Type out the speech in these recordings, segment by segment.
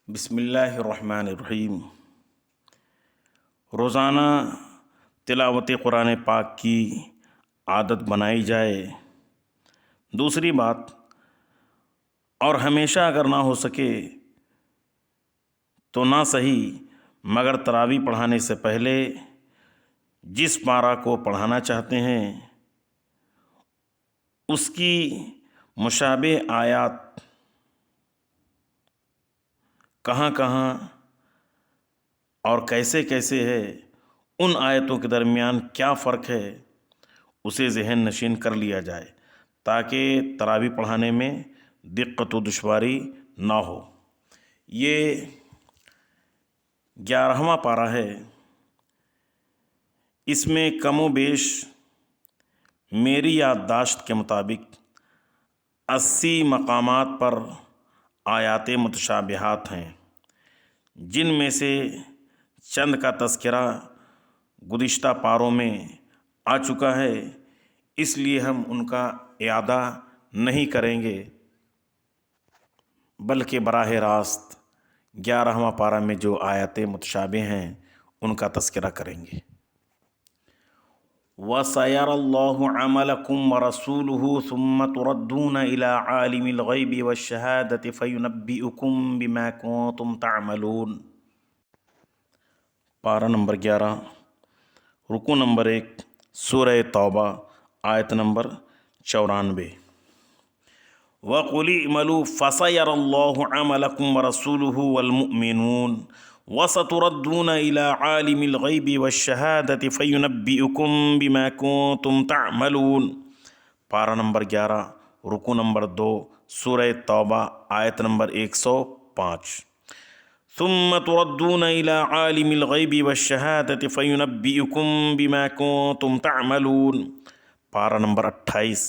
بسم اللہ الرحمن الرحیم۔ روزانہ تلاوت قرآن پاک کی عادت بنائی جائے۔ دوسری بات، اور ہمیشہ اگر نہ ہو سکے تو نہ صحیح مگر تراویح پڑھانے سے پہلے جس پارہ کو پڑھانا چاہتے ہیں اس کی مشابہ آیات کہاں کہاں اور کیسے کیسے ہے، ان آیتوں کے درمیان کیا فرق ہے، اسے ذہن نشین کر لیا جائے تاکہ تراویح پڑھانے میں دقت و دشواری نہ ہو۔ یہ 11واں پارہ ہے۔ اس میں کم و بیش میری یادداشت کے مطابق 80 مقامات پر آیات متشابہات ہیں، جن میں سے چند کا تذکرہ گزشتہ پاروں میں آ چکا ہے، اس لیے ہم ان کا اعادہ نہیں کریں گے، بلکہ براہ راست 11واں پارہ میں جو آیات متشابہ ہیں ان کا تذکرہ کریں گے۔ وَسَيَرَى اللَّهُ عَمَلَكُمْ وَرَسُولُهُ ثُمَّ تُرَدُّونَ إِلَىٰ عَالِمِ الْغَيْبِ وَالشَّهَادَةِ فَيُنَبِّئُكُم بِمَا كُنتُمْ تَعْمَلُونَ۔ پارہ نمبر 11، رکوع نمبر 1، سورہ توبہ، آیت نمبر 94۔ وَقُلِ اعْمَلُوا فَسَيَرَى اللَّهُ عَمَلَكُمْ وَرَسُولُهُ وَالْمُؤْمِنُونَ وَسَتُرَدُّونَ إِلَىٰ عَالِمِ الْغَيْبِ وَالشَّهَادَةِ فَيُنَبِّئُكُم بِمَا كُنتُمْ تَعْمَلُونَ۔ پارہ نمبر 11، رکوع نمبر 2، سورہ توبہ، آیت نمبر 105۔ ثُمَّ تُرَدُّونَ إِلَىٰ عَالِمِ الْغَيْبِ وَالشَّهَادَةِ فَيُنَبِّئُكُم بِمَا كُنتُمْ تَعْمَلُونَ۔ پارہ نمبر 28،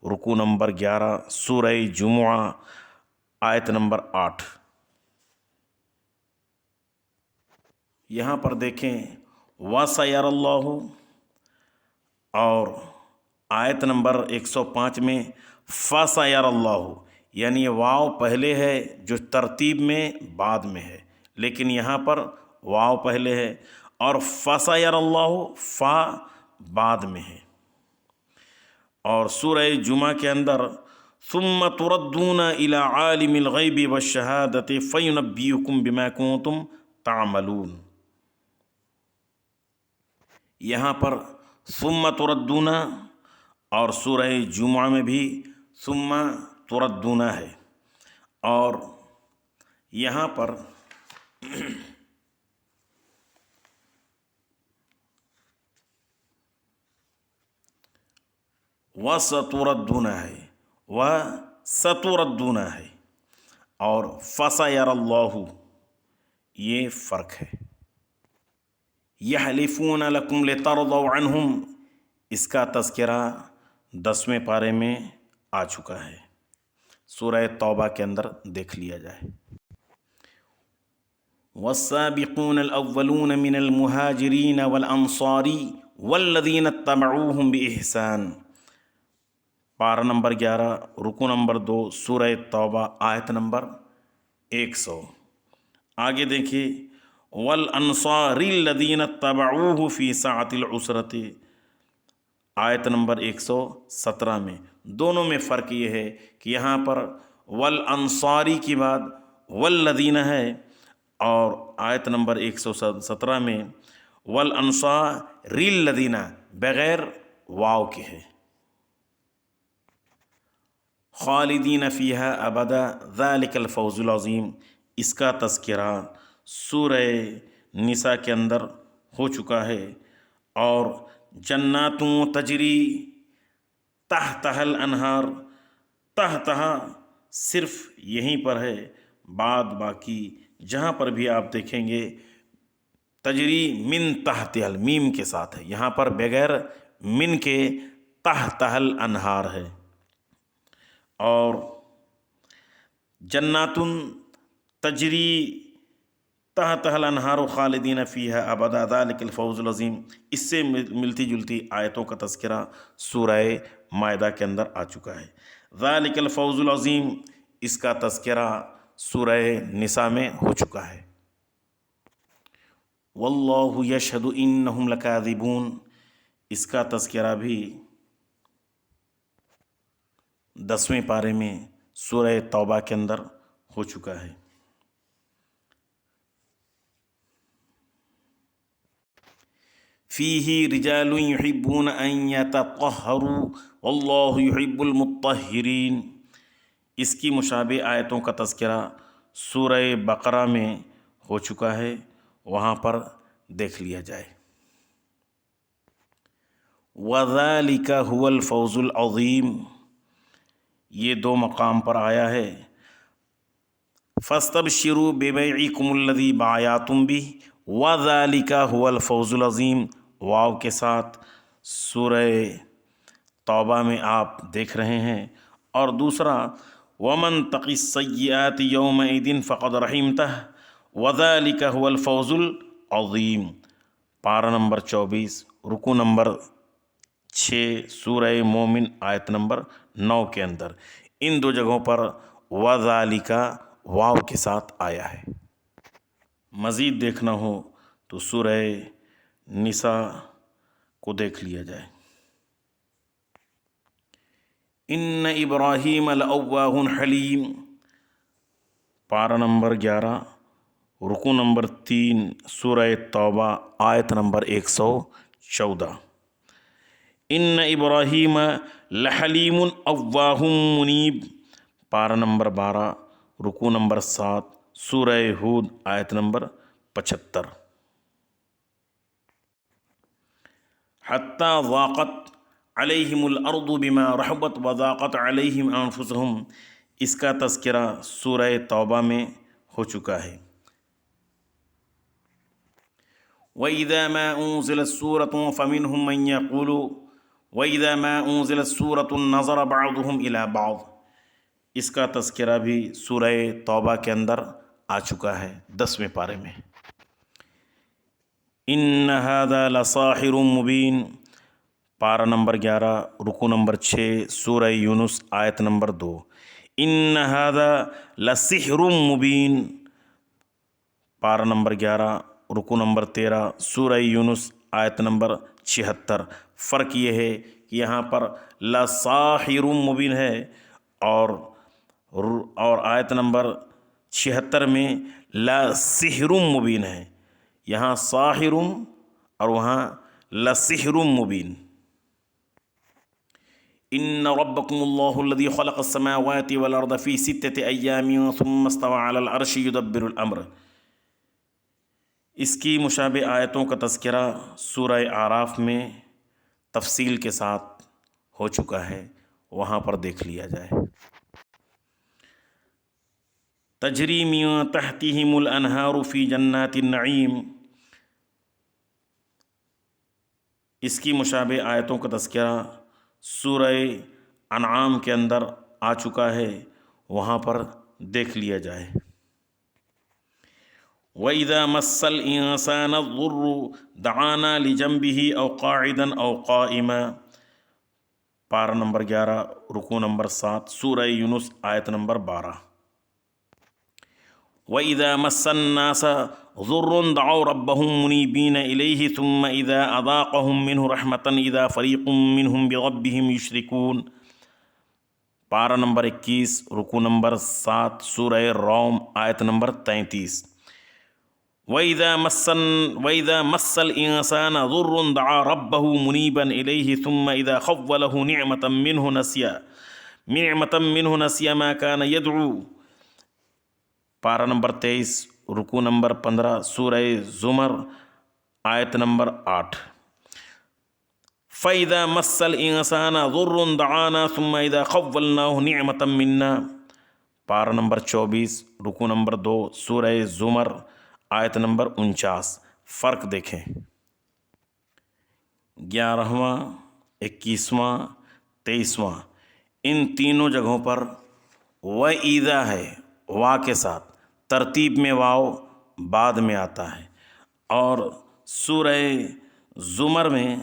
رکوع نمبر 11، سورہ جمعہ، آیت نمبر 8۔ یہاں پر دیکھیں وَسَيَرَى اللَّهُ، اور آیت نمبر 105 میں فَسَيَرَى اللَّهُ، یعنی واو پہلے ہے جو ترتیب میں بعد میں ہے، لیکن یہاں پر واو پہلے ہے اور فَسَيَرَى اللَّهُ فا بعد میں ہے۔ اور سورہ جمعہ کے اندر ثُمَّ تُرَدُّونَ إِلَىٰ عَالِمِ الْغَيْبِ وَالشَّهَادَةِ فَيُنَبِّئُكُم بِمَا كُنتُمْ تَعْمَلُونَ۔ یہاں پر ثُمَّ تُرَدُّونَ، اور سورہ جمعہ میں بھی ثُمَّ تُرَدُّونَ ہے، اور یہاں پر وَسَتُرَدُّونَ ہے، وَسَتُرَدُّونَ ہے، اور فَسَيَرَى اللَّهُ، یہ فرق ہے۔ يَحْلِفُونَ لَكُمْ لِتَرْضَوْا عَنْهُمْ، اس کا تذکرہ 10ویں پارے میں آ چکا ہے، سورہ توبہ کے اندر دیکھ لیا جائے۔ وَالسَّابِقُونَ الْأَوَّلُونَ مِنَ الْمُهَاجِرِينَ وَالْأَنصَارِ وَالَّذِينَ اتَّبَعُوهُمْ بِإِحْسَانٍ۔ پارہ نمبر 11، رکوع نمبر 2، سورہ توبہ، آیت نمبر 100۔ آگے دیکھیے وَالْأَنصَارِ الَّذِينَ اتَّبَعُوهُ فِي سَاعَةِ الْعُسْرَةِ، آیت نمبر 117 میں۔ دونوں میں فرق یہ ہے کہ یہاں پر والانصاری کی بعد والذین ہے، اور آیت نمبر 117 میں والانصاری الذین بغیر واو کے ہے۔ خالدین فیہا ابدا ذالک الفوز العظیم، اس کا تذکرہ سورہ نساء کے اندر ہو چکا ہے، اور جناتوں تجری تحتہا الانہار، تحتہا صرف یہیں پر ہے، بعد باقی جہاں پر بھی آپ دیکھیں گے تجری من تحتہا، میم کے ساتھ ہے، یہاں پر بغیر من کے تحتہا الانہار ہے۔ اور جنات تجری تحتہا الانہار خالدین فیہا ابدا ذالک الفوز العظیم، اس سے ملتی جلتی آیتوں کا تذکرہ سورہ مائدہ کے اندر آ چکا ہے۔ ذالک الفوز العظیم، اس کا تذکرہ سورہ نساء میں ہو چکا ہے۔ واللہ یشہد انہم لکاذبون، اس کا تذکرہ بھی 10ویں پارے میں سورہ توبہ کے اندر ہو چکا ہے۔ فیہ رجال یحبون ان یتطہروا واللہ یحب المطہرین، اس کی مشابہ آیتوں کا تذکرہ سورہ بقرہ میں ہو چکا ہے، وہاں پر دیکھ لیا جائے۔ وَذَلِكَ هُوَ الْفَوْزُ الْعَظِيمُ، یہ 2 مقام پر آیا ہے۔ فَاسْتَبْشِرُوا بِبَيْعِكُمُ الَّذِي بَايَعْتُمْ بِهِ وَذَلِكَ هُوَ الْفَوْزُ الْعَظِيمُ، واو کے ساتھ سورہ توبہ میں آپ دیکھ رہے ہیں۔ اور دوسرا وَمَن تَقِ السَّيِّئَاتِ يَوْمَئِذٍ فَقَدْ رَحِمْتَهُ وَذَلِكَ هُوَ الْفَوْزُ الْعَظِيمُ، پارہ نمبر 24، رکوع نمبر 6، سورہ مومن آیت نمبر 9 کے اندر ان 2 جگہوں پر وَذَلِكَ واو کے ساتھ آیا ہے۔ مزید دیکھنا ہو تو سورہ نساء کو دیکھ لیا جائے۔ ان ابراہیم لأواہ حلیم، پارہ نمبر 11، رکوع نمبر 3، سورہ توبہ آیت نمبر 114۔ ان ابراہیم لحلیم اواہ منیب، پارہ نمبر 12، رکوع نمبر 7، سورہ ہود آیت نمبر 75۔ حتی ضاقت علیہم الارض بما رحبت وضاقت علیہم انفسہم، اس کا تذکرہ سورہ توبہ میں ہو چکا ہے۔ وَإِذَا مَا أُنزِلَتْ سُورَةٌ فَمِنْهُمْ مَنْ يَقُولُ وَإِذَا مَا أُنزِلَتْ سُورَةٌ نَظَرَ بَعْضُهُمْ إِلَى بَعْضٍ، اس کا تذکرہ بھی سورہ توبہ کے اندر آ چکا ہے 10ویں پارے میں۔ ان هذا لساحر مبین، پارہ نمبر 11، رکوع نمبر 6، سورہ یونس آیت نمبر 2۔ ان هذا لسحر مبین، پارہ نمبر 11، رکوع نمبر 13، سورہ یونس آیت نمبر 76۔ فرق یہ ہے کہ یہاں پر لساحر مبین ہے اور آیت نمبر 76 میں لسحر مبین ہے، یہاں ساحر اور وہاں لسحر مبین۔ ان ربکم اللہ الذی خلق السماوات والارض فی 6 ایام ثم استوى علی العرش یدبر الامر، اس کی مشابہ آیتوں کا تذکرہ سورہ اعراف میں تفصیل کے ساتھ ہو چکا ہے، وہاں پر دیکھ لیا جائے۔ تجری من تحتہم الانہار فی جنات النعیم، اس کی مشابہ آیتوں کا تذکرہ سورہ انعام کے اندر آ چکا ہے، وہاں پر دیکھ لیا جائے۔ وَإِذَا مَسَّ الْإِنسَانَ الضُّرُّ دَعَانَا لِجَنبِهِ أَوْ قَاعِدًا أَوْ قَائِمًا، پارہ نمبر 11، رکوع نمبر 7، سورہ یونس آیت نمبر 12۔ وَإِذَا مَسَّ النَّاسَ ضُرٌّ دَعَوْا رَبَّهُمْ مُنِيبِينَ إِلَيْهِ ثُمَّ إِذَا أَذَاقَهُم مِّنْهُ رَحْمَةً إِذَا فَرِيقٌ مِّنْهُمْ بِرَبِّهِمْ يُشْرِكُونَ، پارہ نمبر 21، رکوع نمبر 7، سورہ روم آیت نمبر 33۔ وَإِذَا مَسَّ الْإِنسَانَ ضُرٌّ دَعَا رَبَّهُ مُنِيبًا إِلَيْهِ ثُمَّ إِذَا خَوَّلَهُ نِعْمَةً مِّنْهُ نَسِيَ مَا كَانَ يَدْعُو، پارہ نمبر 23، رکوع نمبر 15، سورہ زمر آیت نمبر 8۔ فَإِذَا مَسَّ الْإِنسَانَ ضُرٌّ دَعَانَا ثُمَّ إِذَا خَوَّلْنَاهُ نِعْمَةً مِّنَّا، پارہ نمبر 24، رکوع نمبر 2، سورہ زمر آیت نمبر 49۔ فرق دیکھیں، 11واں، 21واں، 23واں، ان تینوں جگہوں پر وَإِذَا ہے وا کے ساتھ، ترتیب میں واو بعد میں آتا ہے، اور سورہ زمر میں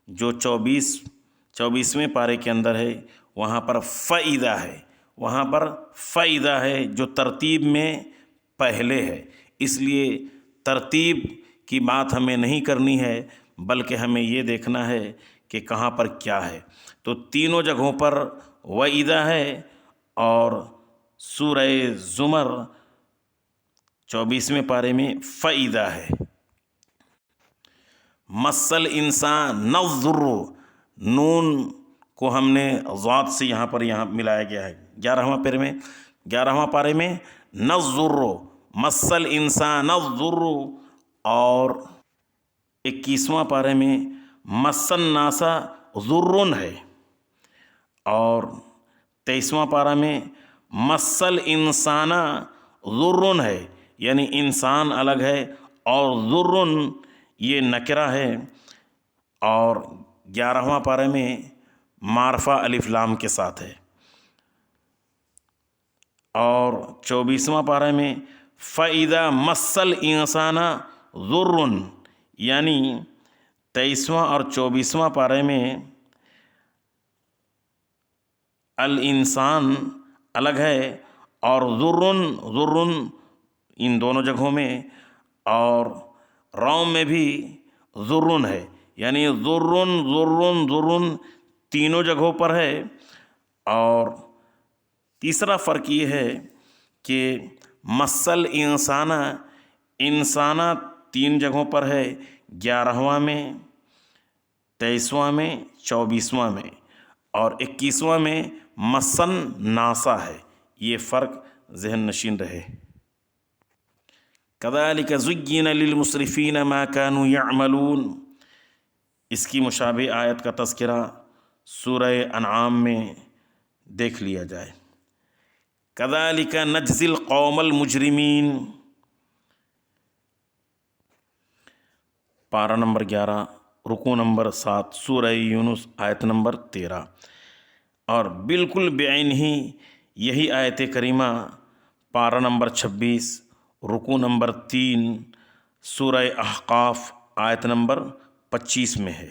جو 24ویں پارے کے اندر ہے وہاں پر فَإِذَا ہے، وہاں پر فَإِذَا ہے جو ترتیب میں پہلے ہے، اس لیے ترتیب کی بات ہمیں نہیں کرنی ہے، بلکہ ہمیں یہ دیکھنا ہے کہ کہاں پر کیا ہے۔ تو تینوں جگہوں پر وَإِذَا ہے اور سورہ زمر 24ویں پارے میں فَإِذَا ہے۔ مسل انسان نظر، نون کو ہم نے ضاد سے یہاں ملایا گیا ہے 11واں پارے میں نظر، مسل انسان نظر، اور 21واں پارے میں مسن ناسا ضرن ہے، اور 23واں پارہ میں مسل انسانہ ضرن ہے، یعنی انسان الگ ہے اور ضرن یہ نکرہ ہے، اور 11واں پارے میں معرفہ الف لام کے ساتھ ہے، اور 24واں پارے میں فَإِذَا مَسَّ الْإِنسَانَ ضُرٌّ، یعنی 23واں اور 24واں پارے میں الانسان الگ ہے اور ضرٌ ان دونوں جگہوں میں، اور روم میں بھی ضرٌ ہے، یعنی ضرٌ تینوں جگہوں پر ہے۔ اور تیسرا فرق یہ ہے کہ مسل انسانہ 3 جگہوں پر ہے، 11واں میں، 23واں میں، 24واں میں، اور 21واں میں مسن ناسا ہے۔ یہ فرق ذہن نشین رہے۔ كَذَلِكَ زُيِّنَ لِلْمُسْرِفِينَ مَا كَانُوا يَعْمَلُونَ، اس کی مشابہ آیت کا تذکرہ سورہ انعام میں دیکھ لیا جائے۔ كَذَلِكَ نَجْزِي الْقَوْمَ الْمُجْرِمِينَ، پارہ نمبر 11، رکوع نمبر 7، سورہ یونس آیت نمبر 13، اور بالکل بعین ہی یہی آیت کریمہ پارہ نمبر 26، رکوع نمبر 3، سورہ احقاف آیت نمبر 25 میں ہے۔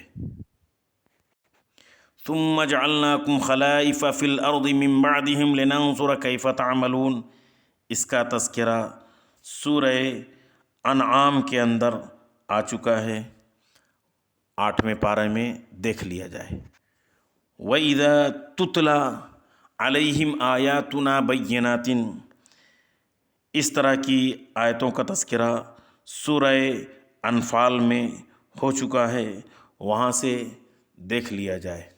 ثُمَّ جَعَلْنَاكُمْ خَلَائِفَ فِي الْأَرْضِ مِن بَعْدِهِمْ لِنَنظُرَ كَيْفَ تَعْمَلُونَ، اس کا تذکرہ سورہ انعام کے اندر آ چکا ہے، 8ویں پارے میں دیکھ لیا جائے۔ وَإِذَا تُتْلَى عَلَيْهِمْ آيَاتُنَا بَيِّنَاتٍ، اس طرح کی آیتوں کا تذکرہ سورہ انفال میں ہو چکا ہے، وہاں سے دیکھ لیا جائے۔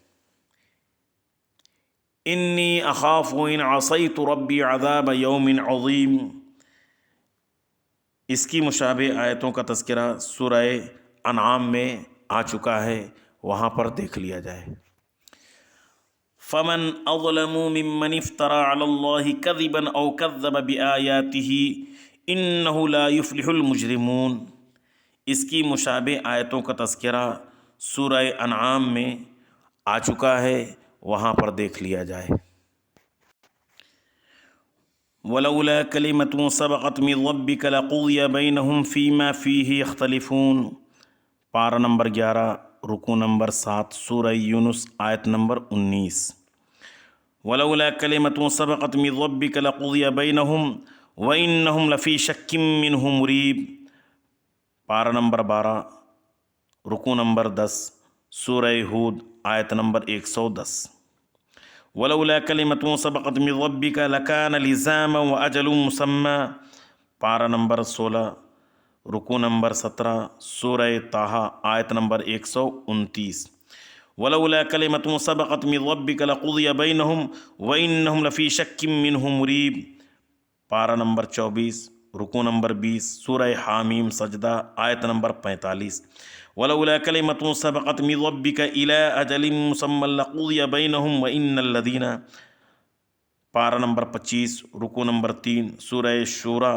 انی اخاف ان عصیت ربی عذاب یوم عظیم، اس کی مشابہ آیتوں کا تذکرہ سورہ انعام میں آ چکا ہے، وہاں پر دیکھ لیا جائے۔ فمن اظلم ممن افترى على الله كذبا او كذب بآياته انه لا يفلح المجرمون، اس کی مشابہ آیتوں کا تذکرہ سورہ انعام میں آ چکا ہے، وہاں پر دیکھ لیا جائے۔ وَلَوْلَا كَلِمَةٌ سَبَقَتْ مِنْ رَبِّكَ لَقُضِيَ بَيْنَهُمْ فِيمَا فِيهِ يَخْتَلِفُونَ، پارہ نمبر 11، رکوع نمبر 7، سورہ یونس آیت نمبر 19۔ وَلَوْلَا كَلِمَةٌ سَبَقَتْ مِنْ رَبِّكَ لَقُضِيَ بَيْنَهُمْ وَإِنَّهُمْ لَفِي شَكٍّ مِّنْهُ مُرِيبٍ، پارہ نمبر 12، رکوع نمبر 10، سورہ ہود آیت نمبر 110۔ وَلَوْلَا كَلِمَةٌ سَبَقَتْ مِنْ رَبِّكَ لَكَانَ لِزَامًا وَأَجَلٌ مُّسَمًّى، پارہ نمبر 16، رکوع نمبر 17، سورہ طٰہٰ آیت نمبر 129۔ وَلَوْلَا كَلِمَةٌ سَبَقَتْ مِنْ رَبِّكَ لَقُضِيَ بَيْنَهُمْ وَإِنَّهُمْ لَفِي شَكٍّ مِّنْهُ مُرِيبٍ، پارہ نمبر 24، رکوع نمبر 20، سورہ حامیم سجدہ آیت نمبر 45۔ وَلَوْلَا كَلِمَةٌ سَبَقَتْ مِنْ رَبِّكَ إِلَىٰ أَجَلٍ مُّسَمًّى لَقُضِيَ بَيْنَهُمْ وَإِنَّ الَّذِينَ، پارہ نمبر 25، رکوع نمبر 3، سورہ شورى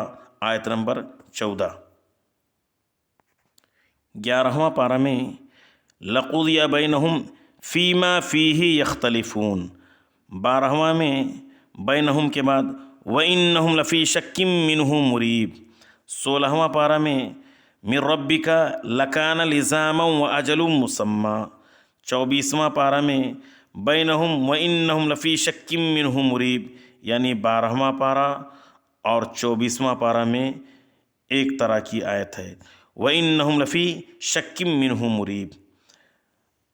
آیت نمبر 14۔ 11واں پارہ میں لَقُضِيَ بَيْنَهُمْ فِيمَا فِيهِ يَخْتَلِفُونَ، 12واں میں بَيْنَهُمْ کے بعد وَإِنَّهُمْ لَفِي شَكٍّ مِّنْهُ مُرِيبٍ، 16واں پارہ میں مِن رَبِّكَ لَكَانَ لِزَامًا وَأَجَلٌ مُّسَمًّى، 24واں پارہ میں بَيْنَهُمْ وَإِنَّهُمْ لَفِي شَكٍّ مِّنْهُ مُرِيبٍ، یعنی 12واں پارہ اور 24واں پارہ میں ایک طرح کی آیت ہے۔ وَإِنَّهُمْ لَفِي شَكٍّ مِّنْهُ مُرِيبٍ،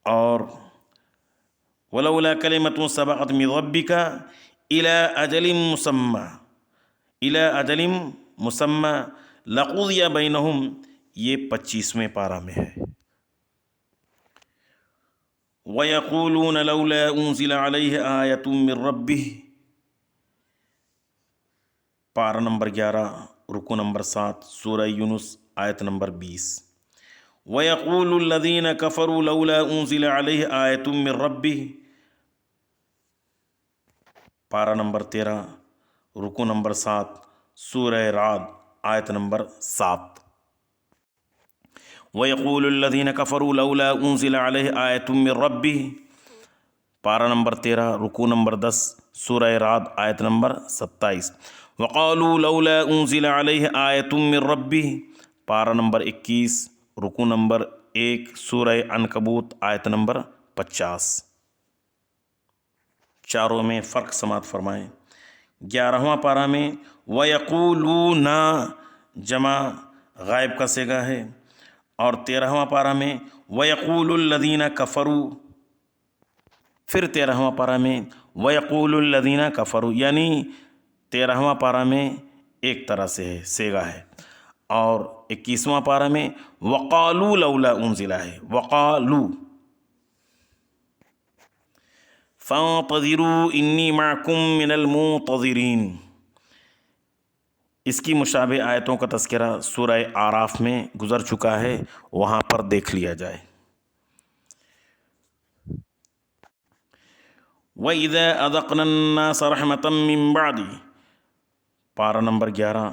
اور وَلَوْلَا كَلِمَةٌ سَبَقَتْ مِن رَّبِّكَ إِلَىٰ أَجَلٍ مُّسَمًّى لَقُضِيَ بَيْنَهُمْ، یہ 25ویں پارہ میں ہے۔ وَيَقُولُونَ لَوْلَا أُنزِلَ عَلَيْهِ آيَةٌ مِّن رَّبِّهِ، پارہ نمبر 11 رکوع نمبر 7 سورہ یونس آیت نمبر 20۔ وَيَقُولُ الَّذِينَ كَفَرُوا لَوْلَا أُنزِلَ عَلَيْهِ آيَةٌ مِّن رَّبِّهِ، پارہ نمبر 13 رکوع نمبر 7 سورہ رعد آیت نمبر 7۔ وَيَقُولُ الَّذِينَ كَفَرُوا لَوْلَا أُنزِلَ عَلَيْهِ آيَةٌ مِّن رَّبِّهِ، پارہ نمبر 13 رکوع نمبر 10 سورہ رعد آیت نمبر 27۔ وَقَالُوا لَوْلَا أُنزِلَ عَلَيْهِ آيَةٌ مِّن رَّبِّهِ، پارہ نمبر 21 رکوع نمبر 1 سورہ عنکبوت آیت نمبر 50۔ چاروں میں فرق سماعت فرمائیں۔ 11واں پارہ میں وَيَقُولُونَ جمع غائب کا صیغہ ہے، اور 13واں پارہ میں وَيَقُولُ الَّذِينَ كَفَرُوا، پھر 13واں پارہ میں وَيَقُولُ الَّذِينَ كَفَرُوا، یعنی 13واں پارہ میں ایک طرح سے ہے، صیغہ ہے، اور 21واں پارہ میں وَقَالُوا لَوْلَا أُنزِلَ ہے، وَقَالُوا۔ فَانتَظِرُوا إِنِّي مَعَكُم مِّنَ الْمُنتَظِرِينَ، اس کی مشابہ آیتوں کا تذکرہ سورہ اعراف میں گزر چکا ہے، وہاں پر دیکھ لیا جائے۔ وَإِذَا أَذَقْنَا النَّاسَ رَحْمَةً مِّن بَعْدِ، پارہ نمبر 11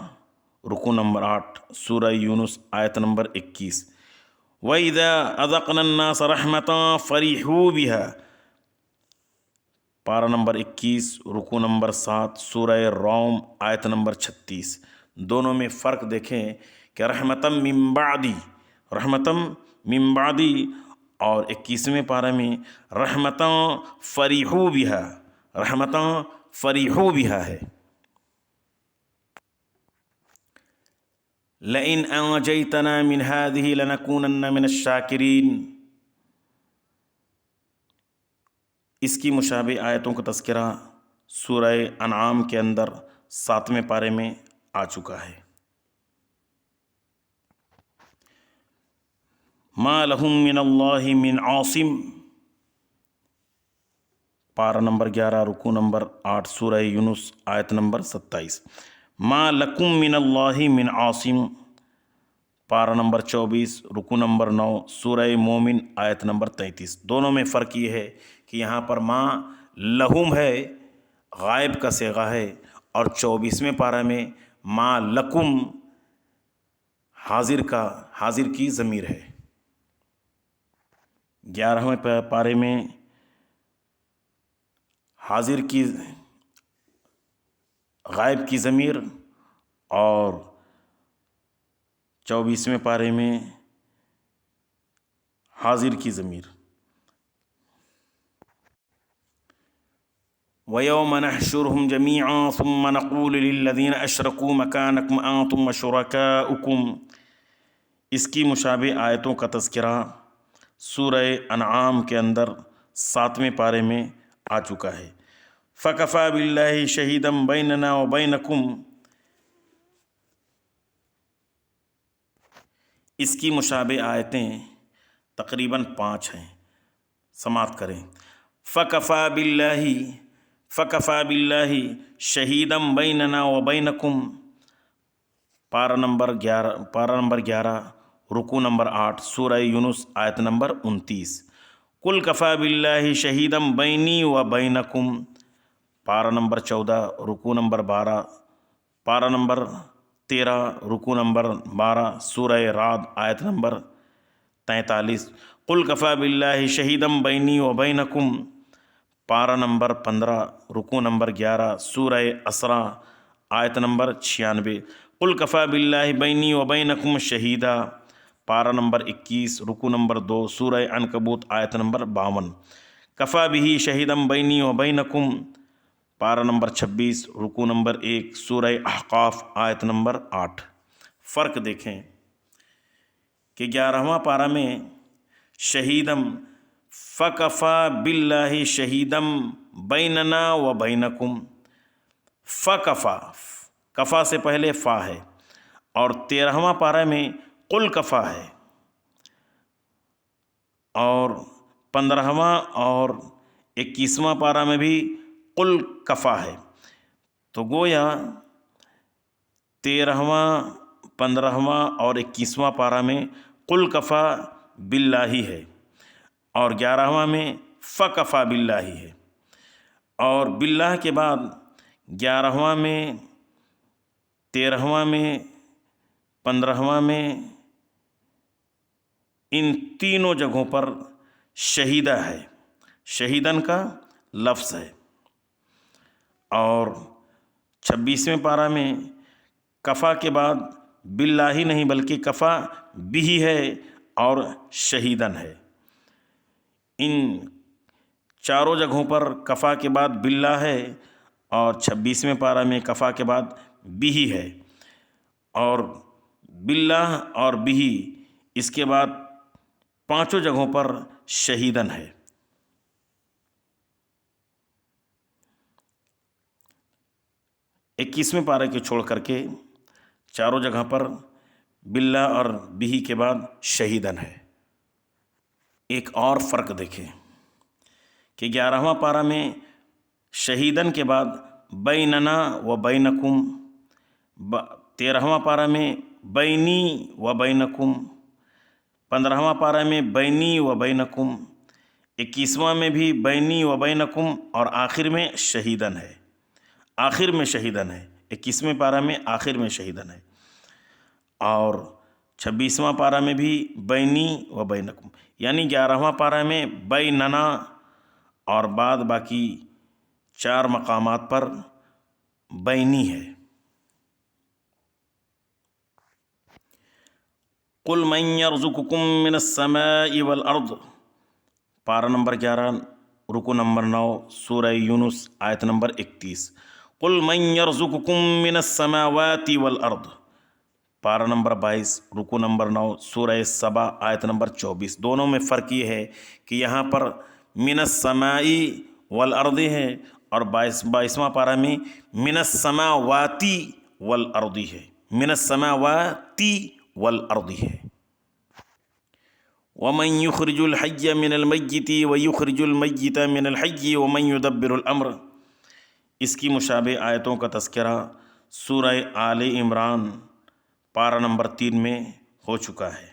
رکوع نمبر 8 سورہ یونس آیت نمبر 21۔ وَإِذَا أَذَقْنَا النَّاسَ رَحْمَةً فَرِحُوا بِهَا، پارہ نمبر 21 رکوع نمبر 7 سورہ روم آیت نمبر 36۔ دونوں میں فرق دیکھیں کہ رحمتم من بعدی، رحمتم من بعدی، اور 21ویں پارہ میں رحمتاں فریحو بہا، رحمتاں فریحو بہا ہے۔ لئن انجیتنا من هذه لنکونن من الشاکرین، اس کی مشابہ آیتوں کا تذکرہ سورہ انعام کے اندر 7ویں پارے میں آ چکا ہے۔ ما لہم من اللہ من عاصم، پارہ نمبر 11 رکوع نمبر 8 سورہ یونس آیت نمبر 27۔ ما لکم من اللہ من عاصم، پارہ نمبر 24 رکوع نمبر 9 سورہ مومن آیت نمبر 33۔ دونوں میں فرق یہ ہے کہ یہاں پر ما لہم ہے، غائب کا صیغہ ہے، اور 24ویں پارہ میں ما لکم حاضر کی ضمیر ہے۔ 11ویں پارے میں حاضر کی غائب کی ضمیر، اور 24ویں پارے میں حاضر کی ضمیر۔ وَيَوْمَ نَحْشُرُهُمْ جَمِيعًا ثُمَّ نَقُولُ لِلَّذِينَ أَشْرَكُوا مَكَانَكُمْ أَنْتُمْ وَشُرَكَاؤُكُمْ، اس کی مشابہ آیتوں کا تذکرہ سورہ انعام کے اندر 7ویں پارے میں آ چکا ہے۔ فَكَفَى بِاللَّهِ شَهِيدًا بَيْنَنَا وَبَيْنَكُمْ، اس کی مشابہ آیتیں تقریباً 5 ہیں، سماعت کریں۔ فَكَفَى بِاللَّهِ شَهِيدًا بَيْنَنَا وَبَيْنَكُمْ، پارہ نمبر 11 رکوع نمبر 8 سورہ یونس آیت نمبر 29۔ قُلْ كَفَى بِاللَّهِ شَهِيدًا بَيْنِي وَبَيْنَكُمْ، پارہ نمبر 14 رکوع نمبر 12، پارہ نمبر 13 رکوع نمبر 12 سورہ رعد آیت نمبر 43۔ قُلْ كَفَى بِاللَّهِ شَهِيدًا بَيْنِي وَبَيْنَكُمْ، پارہ نمبر 15 رکوع نمبر 11 سورہ اسراء آیت نمبر 96۔ قُلْ كَفَى بِاللَّهِ بَيْنِي وَبَيْنَكُمْ شَهِيدًا، پارہ نمبر 21 رکوع نمبر 2 سورہ عنکبوت آیت نمبر 52۔ كَفَى بِهِ شَهِيدًا بَيْنِي وَبَيْنَكُمْ، پارہ نمبر 26 رکوع نمبر 1 سورہ احقاف آیت نمبر 8۔ فرق دیکھیں کہ 11واں پارہ میں شہیدم فکفا باللہ شہیدم بیننا و بینکم، فکفا، کفا سے پہلے فا ہے، اور 13واں پارہ میں قل کفا ہے، اور 15واں اور 21واں پارہ میں بھی قل کفا ہے۔ تو گویا 13واں 15واں اور 21واں پارہ میں قل کفا باللہ ہے، اور 11واں میں فکفا باللہ ہے، اور باللہ کے بعد 11واں میں 13واں میں 15واں میں ان تینوں جگہوں پر شہیدہ ہے، شہیدن کا لفظ ہے، اور 26ویں پارہ میں کفا کے بعد باللہ ہی نہیں بلکہ کفا بھی ہے اور شہیدن ہے۔ ان چاروں جگہوں پر کفا کے بعد باللہ ہے، اور 26ویں پارہ میں کفا کے بعد بھی ہے، اور باللہ اور بھی اس کے بعد پانچوں جگہوں پر شہیدن ہے۔ اکیسویں پارے کے چھوڑ کر کے چاروں جگہ پر باللہ اور بھی کے بعد شہیدن ہے۔ ایک اور فرق دیکھیں کہ 11واں پارہ میں شہیدن کے بعد بیننا و بینکم، 13واں پارہ میں بینی و بینکم، 15واں پارہ میں بینی و بینکم، 21واں میں بھی بینی و بینکم، اور آخر میں شہیدن ہے، آخر میں شہیدن ہے، 21ویں پارہ میں آخر میں شہیدن ہے، اور 26واں پارہ میں بھی بینی و بینکم، یعنی 11واں پارہ میں بیننا، اور بعد باقی 4 مقامات پر بینی ہے۔ قل من یرزقکم من السماء والارض، پارہ نمبر 11 رکوع نمبر 9 سورہ یونس آیت نمبر 31۔ قل من یرزقکم من السماوات والارض، پارہ نمبر 22 رکوع نمبر 9 سورہ سبا آیت نمبر 24۔ دونوں میں فرق یہ ہے کہ یہاں پر من السماء والارض ہے، اور 22واں پارہ میں من السماوات والارض ہے، من السماوات والارض ہے۔ ومن یخرج الحی من المیت ویخرج المیت من الحی ومن یدبر الامر، اس کی مشابہ آیتوں کا تذکرہ سورہ آل عمران پارہ نمبر 3 میں ہو چکا ہے۔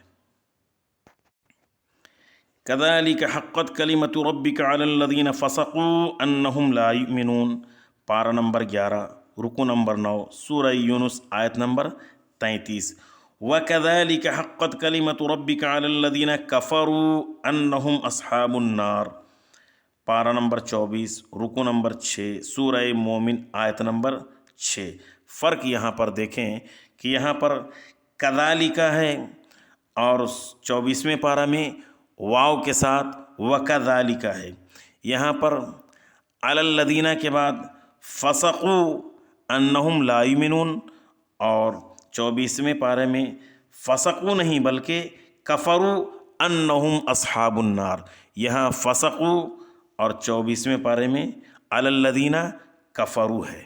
کذالک حقت کلمۃ ربک علی الذین فسقوا انہم لا یؤمنون، پارہ نمبر 11 رکوع نمبر 9 سورہ یونس آیت نمبر 33۔ وَكَذَلِكَ حَقَّتْ كَلِمَةُ رَبِّكَ عَلَى الَّذِينَ كَفَرُوا أَنَّهُمْ أَصْحَابُ النَّارِ، پارہ نمبر 24 رکوع نمبر 6 سورہ مومن آیت نمبر 6۔ فرق یہاں پر دیکھیں کہ یہاں پر کذالک ہے، اور 24ویں پارہ میں واو کے ساتھ وکذالک ہے۔ یہاں پر علی الذین کے بعد فسقوا انہم لا یؤمنون، اور 24ویں پارے میں فسقوا نہیں بلکہ کفروا انہم اصحاب النار، یہاں فسقوا اور 24ویں پارے میں علی الذین کفروا ہے۔